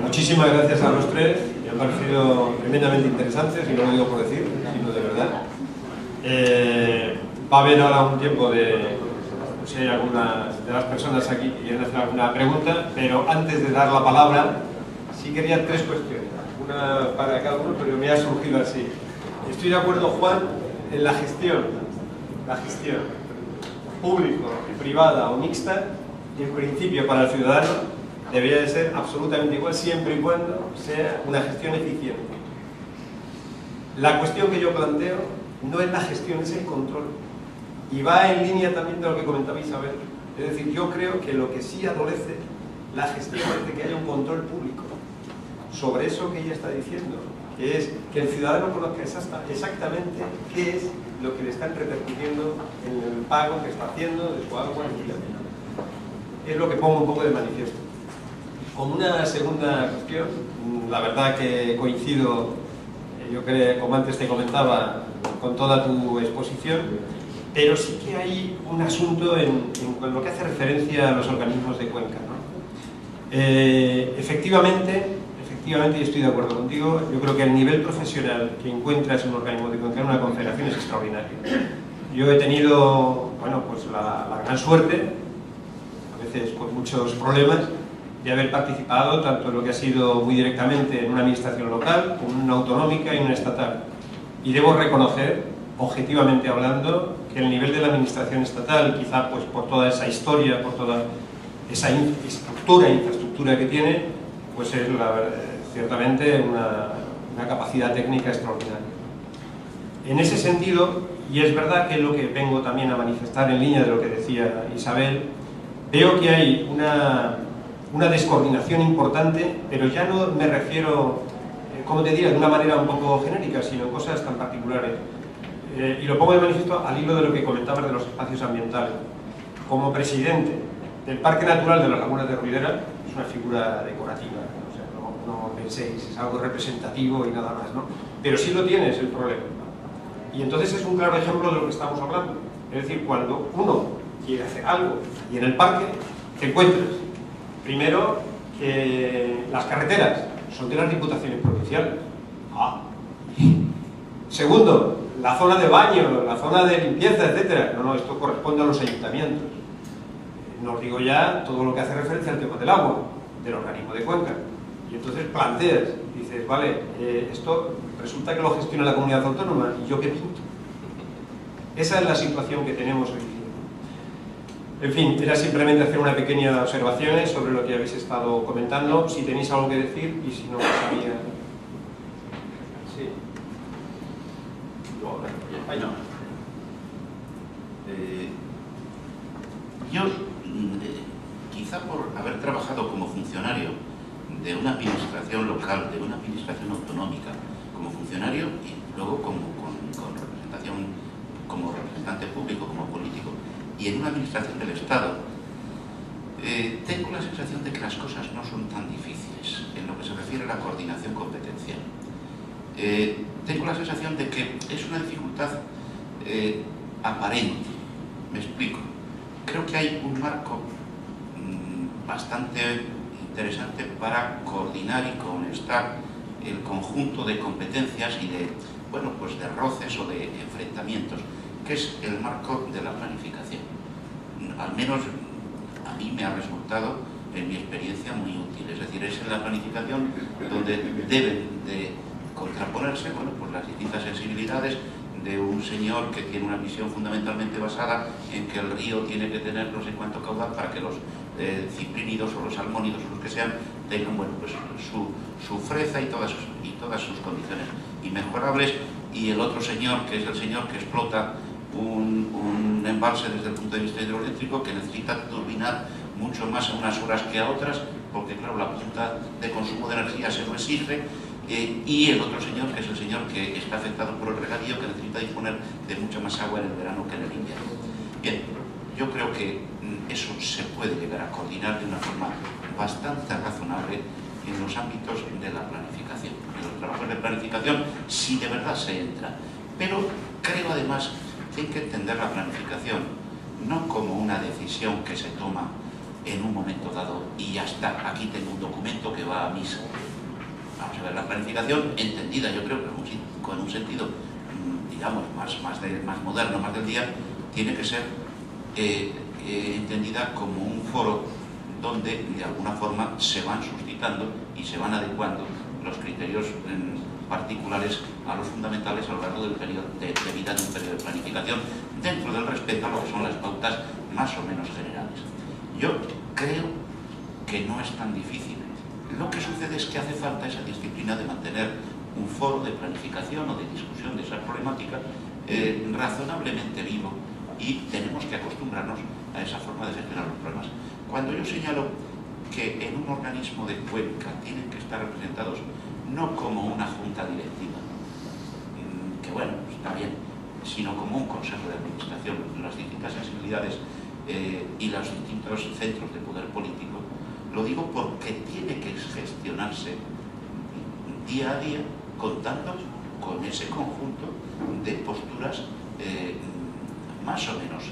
Muchísimas gracias a los tres, me han parecido tremendamente interesantes, y no lo digo por decir, sino de verdad. Va a haber ahora un tiempo de, no sé, algunas de las personas aquí que quieren hacer alguna pregunta, pero antes de dar la palabra, sí quería tres cuestiones, una para cada uno, pero me ha surgido así. Estoy de acuerdo, Juan, en la gestión público, privada o mixta, y en principio para el ciudadano debería de ser absolutamente igual siempre y cuando sea una gestión eficiente. La cuestión que yo planteo no es la gestión, es el control. Y va en línea también de lo que comentaba Isabel. Es decir, yo creo que lo que sí adolece la gestión es de que haya un control público sobre eso que ella está diciendo, que es que el ciudadano conozca exactamente qué es lo que le están repercutiendo en el pago que está haciendo de su agua, es lo que pongo un poco de manifiesto. Como una segunda cuestión, la verdad que coincido, yo creo, como antes te comentaba, con toda tu exposición, pero sí que hay un asunto en lo que hace referencia a los organismos de cuenca, ¿no? Efectivamente, y estoy de acuerdo contigo, yo creo que el nivel profesional que encuentras en un organismo de cuenca, en una confederación, es extraordinario. Yo he tenido, bueno, pues la gran suerte, a veces con muchos problemas, de haber participado tanto en lo que ha sido muy directamente en una administración local, como en una autonómica y en una estatal. Y debo reconocer, objetivamente hablando, que el nivel de la administración estatal, quizá pues por toda esa historia, por toda esa infraestructura que tiene, pues es ciertamente una capacidad técnica extraordinaria. En ese sentido, y es verdad que es lo que vengo también a manifestar en línea de lo que decía Isabel, veo que hay una descoordinación importante, pero ya no me refiero, como te diría, de una manera un poco genérica, sino en cosas tan particulares. Y lo pongo de manifiesto al hilo de lo que comentabas de los espacios ambientales. Como presidente del Parque Natural de las Lagunas de Ruidera, es una figura decorativa, ¿no? O sea, no penséis, es algo representativo y nada más, ¿no? Pero sí lo tienes el problema. Y entonces es un claro ejemplo de lo que estamos hablando. Es decir, cuando uno quiere hacer algo y en el parque te encuentras, primero, que las carreteras son de las diputaciones provinciales. Segundo, la zona de baño, la zona de limpieza, etcétera. No, esto corresponde a los ayuntamientos. No os digo ya todo lo que hace referencia al tema del agua, del organismo de cuenca. Y entonces planteas, dices, vale, esto resulta que lo gestiona la comunidad autónoma, ¿y yo qué pinto? Esa es la situación que tenemos hoy día. En fin, era simplemente hacer una pequeña observación sobre lo que habéis estado comentando, si tenéis algo que decir, y si no, sabía... Sí. Yo, quizá por haber trabajado como funcionario de una administración local, de una administración autonómica, como funcionario y luego con representación, como representante público, como político, y en una administración del Estado, tengo la sensación de que las cosas no son tan difíciles en lo que se refiere a la coordinación competencial. Tengo la sensación de que es una dificultad aparente. Me explico. Creo que hay un marco bastante interesante para coordinar y conectar el conjunto de competencias y de, bueno, pues de roces o de enfrentamientos, que es el marco de la planificación. Al menos a mí me ha resultado, en mi experiencia, muy útil. Es decir, es en la planificación donde deben de contraponerse, bueno, pues las distintas sensibilidades de un señor que tiene una visión fundamentalmente basada en que el río tiene que tener no sé cuánto caudal para que los ciprínidos o los salmónidos o los que sean tengan, bueno, pues su freza y todas sus condiciones inmejorables, y el otro señor, que es el señor que explota un embalse desde el punto de vista hidroeléctrico, que necesita turbinar mucho más a unas horas que a otras, porque claro, la punta de consumo de energía se lo exige, y el otro señor, que es el señor que está afectado por el regadío, que necesita disponer de mucha más agua en el verano que en el invierno. Bien, yo creo que eso se puede llegar a coordinar de una forma bastante razonable en los ámbitos de la planificación, en los trabajos de planificación, si de verdad se entra. Pero creo además que hay que entender la planificación no como una decisión que se toma en un momento dado y ya está. Aquí tengo un documento que va a misa. Vamos a ver, la planificación entendida, yo creo que con un sentido, digamos, más moderno, más del día, tiene que ser entendida como un foro donde de alguna forma se van suscitando y se van adecuando los criterios particulares a los fundamentales a lo largo del periodo de vida de un periodo de planificación, dentro del respeto a lo que son las pautas más o menos generales. Yo creo que no es tan difícil. Lo que sucede es que hace falta esa disciplina de mantener un foro de planificación o de discusión de esa problemática razonablemente vivo, y tenemos que acostumbrarnos a esa forma de gestionar los problemas. Cuando yo señalo que en un organismo de Cuenca tienen que estar representados no como una junta directiva, que bueno, está bien, sino como un consejo de administración, las distintas sensibilidades y los distintos centros de poder político, lo digo porque tiene que gestionarse día a día contando con ese conjunto de posturas más o menos,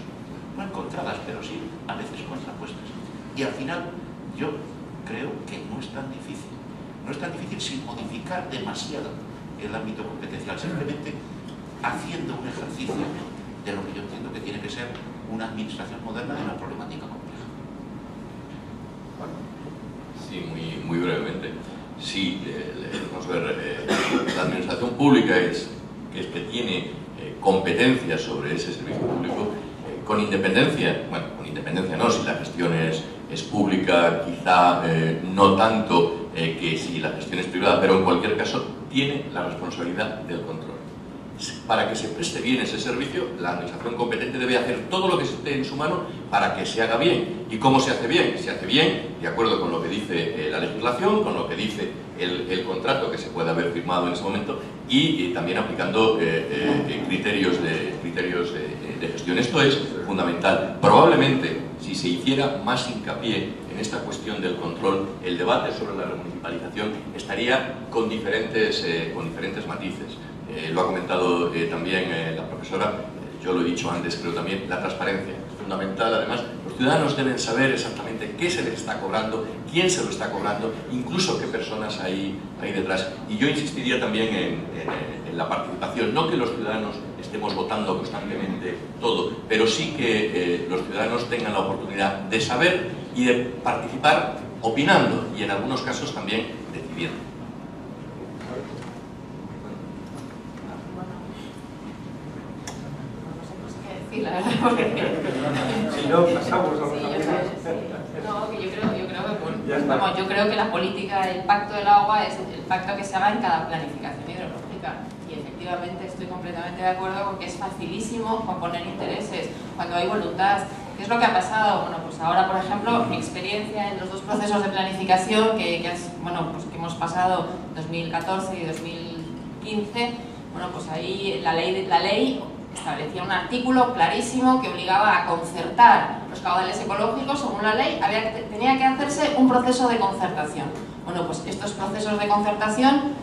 no encontradas, pero sí a veces contrapuestas. Y al final yo creo que no es tan difícil. No es tan difícil sin modificar demasiado el ámbito competencial, simplemente haciendo un ejercicio de lo que yo entiendo que tiene que ser una administración moderna de una problemática compleja. Sí, muy brevemente. Sí, vamos a ver, la administración pública es que tiene competencias sobre ese servicio público, con independencia, bueno, con independencia no, si la gestión es pública, quizá no tanto que si la gestión es privada, pero en cualquier caso tiene la responsabilidad del control. Para que se preste bien ese servicio, la administración competente debe hacer todo lo que esté en su mano para que se haga bien. ¿Y cómo se hace bien? Se hace bien de acuerdo con lo que dice la legislación, con lo que dice el contrato que se puede haber firmado en ese momento y también aplicando criterios de gestión. Esto es fundamental. Probablemente, si se hiciera más hincapié en esta cuestión del control, el debate sobre la remunicipalización estaría con diferentes matices. Lo ha comentado también la profesora, yo lo he dicho antes, creo también, la transparencia es fundamental. Además, los ciudadanos deben saber exactamente qué se les está cobrando, quién se lo está cobrando, incluso qué personas hay detrás. Y yo insistiría también en la participación, no que los ciudadanos estemos votando constantemente todo, pero sí que los ciudadanos tengan la oportunidad de saber y de participar opinando y en algunos casos también decidiendo. Sí, la verdad, porque... Si no, pasamos a los amigos. No, que yo creo que, bueno, yo creo que la política del Pacto del Agua es el pacto que se haga en cada planificación hidrológica. Y efectivamente estoy completamente de acuerdo con que es facilísimo componer intereses cuando hay voluntad. ¿Qué es lo que ha pasado? Bueno, pues ahora, por ejemplo, mi experiencia en los dos procesos de planificación que hemos pasado 2014 y 2015, bueno, pues ahí la ley establecía un artículo clarísimo que obligaba a concertar los caudales ecológicos. Según la ley, tenía que hacerse un proceso de concertación. Bueno, pues estos procesos de concertación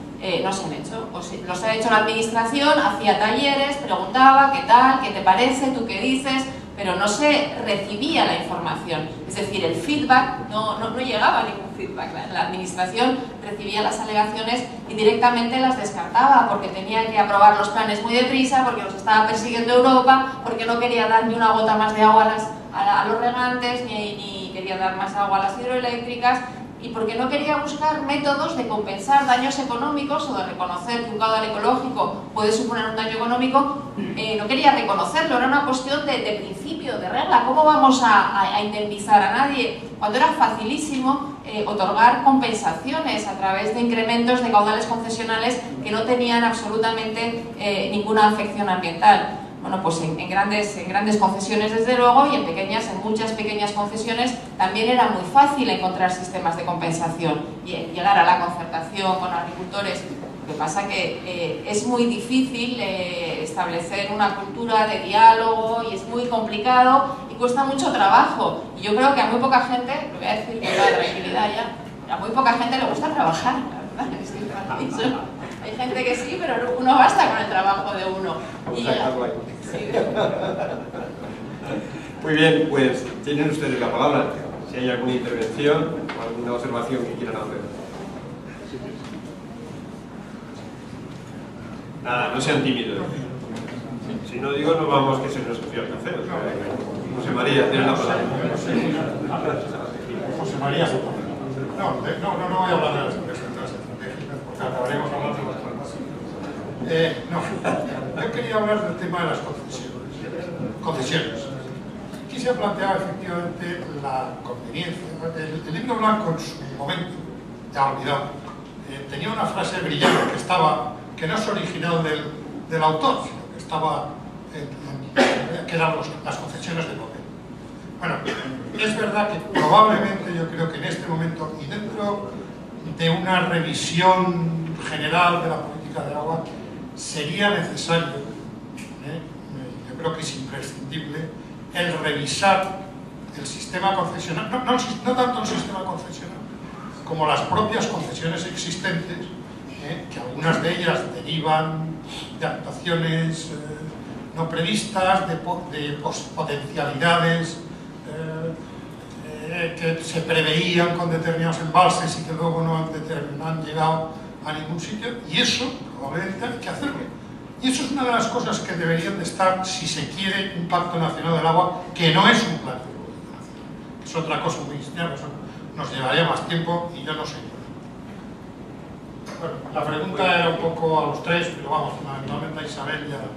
no se han hecho. Los ha hecho la administración, hacía talleres, preguntaba qué tal, qué te parece, tú qué dices, pero no se recibía la información. Es decir, el feedback, no llegaba ningún feedback. La administración recibía las alegaciones y directamente las descartaba porque tenía que aprobar los planes muy deprisa, porque los estaba persiguiendo Europa, porque no quería dar ni una gota más de agua a los regantes, ni quería dar más agua a las hidroeléctricas, y porque no quería buscar métodos de compensar daños económicos o de reconocer que un caudal ecológico puede suponer un daño económico. No quería reconocerlo, era una cuestión de principio, de regla. ¿Cómo vamos a indemnizar a nadie? Cuando era facilísimo otorgar compensaciones a través de incrementos de caudales concesionales que no tenían absolutamente ninguna afección ambiental. Bueno, pues en grandes concesiones desde luego, y en muchas pequeñas concesiones también era muy fácil encontrar sistemas de compensación y llegar a la concertación con agricultores. Lo que pasa que es muy difícil establecer una cultura de diálogo y es muy complicado y cuesta mucho trabajo. Y yo creo que a muy poca gente, lo voy a decir con toda tranquilidad ya, a muy poca gente le gusta trabajar, la verdad, es que dicho. Hay gente que sí, pero uno basta con el trabajo de uno. Y muy bien, pues tienen ustedes la palabra. si hay alguna intervención o alguna observación que quieran hacer. Nada, no sean tímidos. Si no digo, no vamos, que se nos confía el café. José María, tienes la palabra. José María. No voy a hablar de las empresas estratégicas, porque acabaremos hablando de otras cosas. Yo quería hablar del tema de las concesiones. Aquí se ha planteado efectivamente la conveniencia. El libro blanco en su momento, ya olvidado, tenía una frase brillante que no es original del autor, sino que estaba que eran las concesiones de papel. Bueno, es verdad que probablemente yo creo que en este momento y dentro de una revisión general de la política de agua sería necesario, yo creo que es imprescindible, el revisar el sistema concesional, no tanto el sistema concesional como las propias concesiones existentes, que algunas de ellas derivan de actuaciones no previstas, de potencialidades que se preveían con determinados embalses y que luego no han llegado a ningún sitio, y eso probablemente hay que hacerlo. Y eso es una de las cosas que deberían de estar, si se quiere, un Pacto Nacional del Agua, que no es un plan de política nacional. Es otra cosa muy distinta, eso nos llevaría más tiempo y yo no sé. Bueno, la pregunta era un poco a los tres, pero vamos, fundamentalmente a Isabel ya no sé.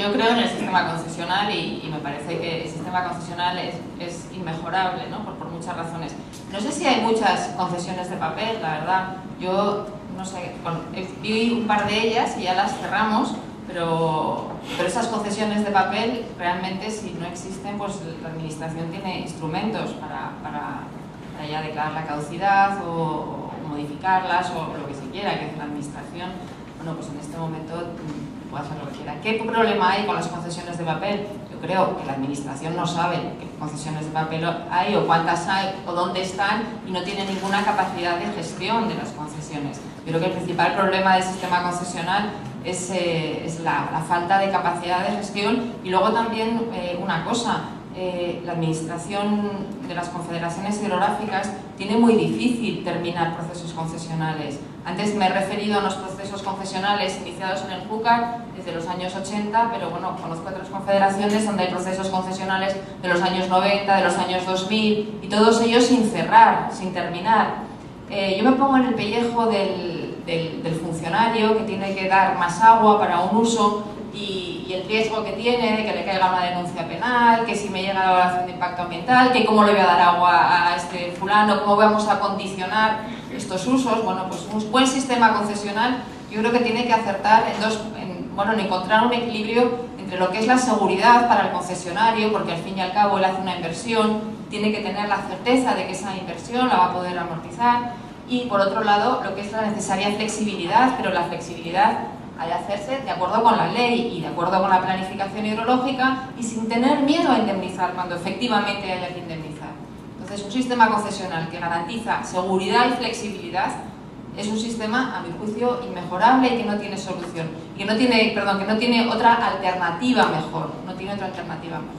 Yo creo en el sistema concesional y me parece que el sistema concesional es inmejorable, ¿no? Por muchas razones. No sé si hay muchas concesiones de papel, la verdad. Yo no sé, vi un par de ellas y ya las cerramos, pero esas concesiones de papel realmente, si no existen, pues la administración tiene instrumentos para ya declarar la caducidad o modificarlas o lo que se quiera que hace la administración. Bueno, pues en este momento puede hacer lo que quiera. ¿Qué problema hay con las concesiones de papel? Yo creo que la administración no sabe qué concesiones de papel hay o cuántas hay o dónde están y no tiene ninguna capacidad de gestión de las concesiones. Yo creo que el principal problema del sistema concesional es la falta de capacidad de gestión y luego también una cosa, la administración de las confederaciones hidrográficas tiene muy difícil terminar procesos concesionales. Antes me he referido a unos procesos concesionales iniciados en el Júcar desde los años 80, pero bueno, conozco otras confederaciones donde hay procesos concesionales de los años 90, de los años 2000 y todos ellos sin cerrar, sin terminar. Yo me pongo en el pellejo del funcionario que tiene que dar más agua para un uso y el riesgo que tiene de que le caiga una denuncia penal, que si me llega la evaluación de impacto ambiental, que cómo le voy a dar agua a este fulano, cómo vamos a condicionar estos usos. Bueno, pues un buen sistema concesional yo creo que tiene que acertar en encontrar un equilibrio entre lo que es la seguridad para el concesionario, porque al fin y al cabo él hace una inversión, tiene que tener la certeza de que esa inversión la va a poder amortizar, y por otro lado lo que es la necesaria flexibilidad, pero la flexibilidad ha de hacerse de acuerdo con la ley y de acuerdo con la planificación hidrológica y sin tener miedo a indemnizar cuando efectivamente haya que indemnizar. Entonces, un sistema concesional que garantiza seguridad y flexibilidad es un sistema, a mi juicio, inmejorable y que no tiene solución. Y que no tiene otra alternativa mejor. No tiene otra alternativa mejor.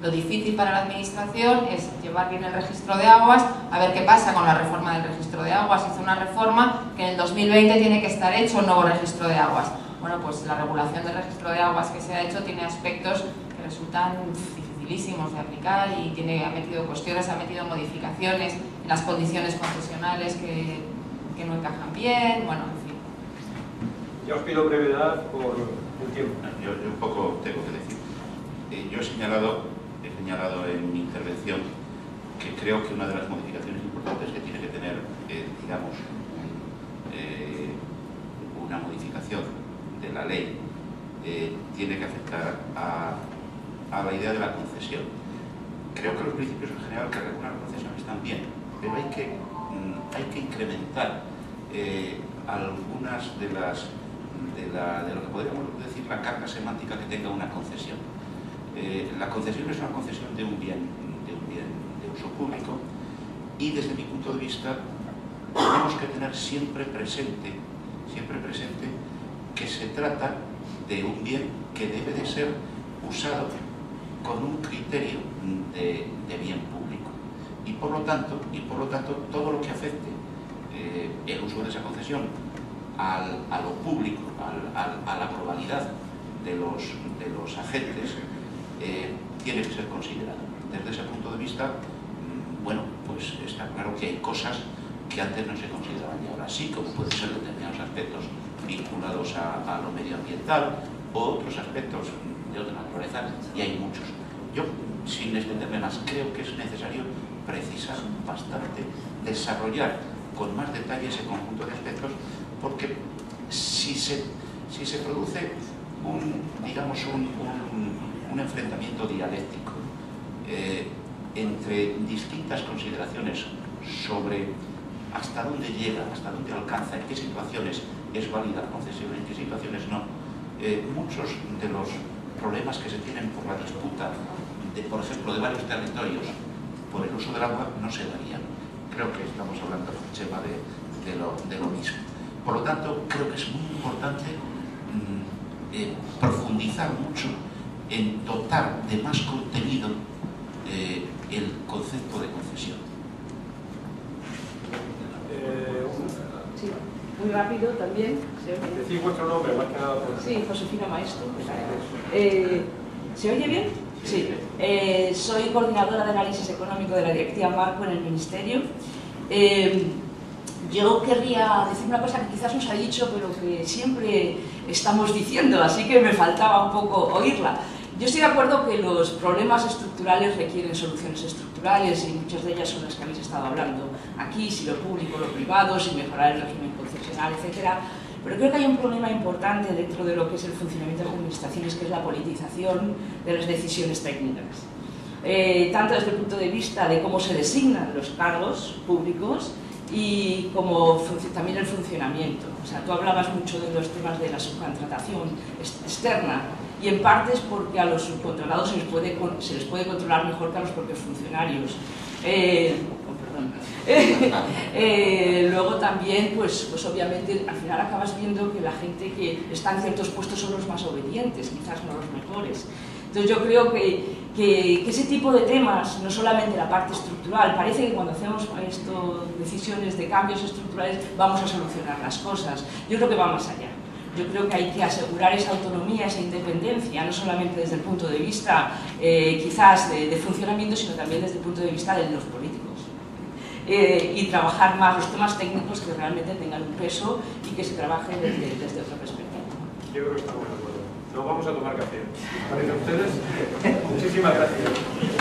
Lo difícil para la administración es llevar bien el registro de aguas, a ver qué pasa con la reforma del registro de aguas. Hizo una reforma que en el 2020 tiene que estar hecho el nuevo registro de aguas. Bueno, pues la regulación del registro de aguas que se ha hecho tiene aspectos que resultan dificilísimos de aplicar y ha metido cuestiones, ha metido modificaciones en las condiciones concesionales que no encajan bien, bueno, en fin. Yo os pido brevedad por el tiempo. Yo un poco tengo que decir. Yo he señalado en mi intervención que creo que una de las modificaciones importantes que tiene que tener, digamos, una modificación de la ley tiene que afectar a la idea de la concesión. Creo que los principios en general que regulan la concesión están bien, pero hay que incrementar algunas de lo que podríamos decir la carga semántica que tenga una concesión. La concesión es una concesión de un bien de uso público y desde mi punto de vista tenemos que tener siempre presente que se trata de un bien que debe de ser usado con un criterio de bien público. Y por lo tanto, todo lo que afecte el uso de esa concesión a lo público, a la globalidad de los agentes, tiene que ser considerado. Desde ese punto de vista, bueno, pues está claro que hay cosas que antes no se consideraban y ahora sí, como pueden ser determinados aspectos vinculados a lo medioambiental o otros aspectos de otra naturaleza, y hay muchos. Yo, sin extenderme más, creo que es necesario precisar bastante, desarrollar con más detalle ese conjunto de aspectos, porque si se produce digamos un enfrentamiento dialéctico entre distintas consideraciones sobre hasta dónde llega, hasta dónde alcanza, en qué situaciones es válida la concesión, en qué situaciones no. Muchos de los problemas que se tienen por la disputa, por ejemplo, de varios territorios por el uso del agua, no se darían. Creo que estamos hablando, Chema, de lo mismo. Por lo tanto, creo que es muy importante profundizar mucho en dotar de más contenido el concepto de concesión. Sí, muy rápido también. Decir vuestro nombre, más que nada. Sí, Josefina Maestro. ¿Se oye bien? Sí. Soy coordinadora de análisis económico de la Directiva Marco en el Ministerio. Yo querría decir una cosa que quizás nos ha dicho, pero que siempre estamos diciendo, así que me faltaba un poco oírla. Yo estoy de acuerdo que los problemas estructurales requieren soluciones estructurales y muchas de ellas son las que habéis estado hablando aquí, si lo público, lo privado, si mejorar el régimen concesional, etc. Pero creo que hay un problema importante dentro de lo que es el funcionamiento de las administraciones, que es la politización de las decisiones técnicas. Tanto desde el punto de vista de cómo se designan los cargos públicos y como también el funcionamiento. O sea, tú hablabas mucho de los temas de la subcontratación externa, y en parte es porque a los subcontratados se les puede controlar mejor que a los propios funcionarios. Luego también, pues obviamente, al final acabas viendo que la gente que está en ciertos puestos son los más obedientes, quizás no los mejores. Entonces yo creo que ese tipo de temas, no solamente la parte estructural, parece que cuando hacemos decisiones de cambios estructurales vamos a solucionar las cosas. Yo creo que va más allá. Yo creo que hay que asegurar esa autonomía, esa independencia, no solamente desde el punto de vista quizás de funcionamiento, sino también desde el punto de vista de los políticos. Y trabajar más los temas técnicos que realmente tengan un peso y que se trabaje desde otra perspectiva. Yo creo que estamos de acuerdo. Nos vamos a tomar café. ¿Parece a ustedes? Muchísimas gracias.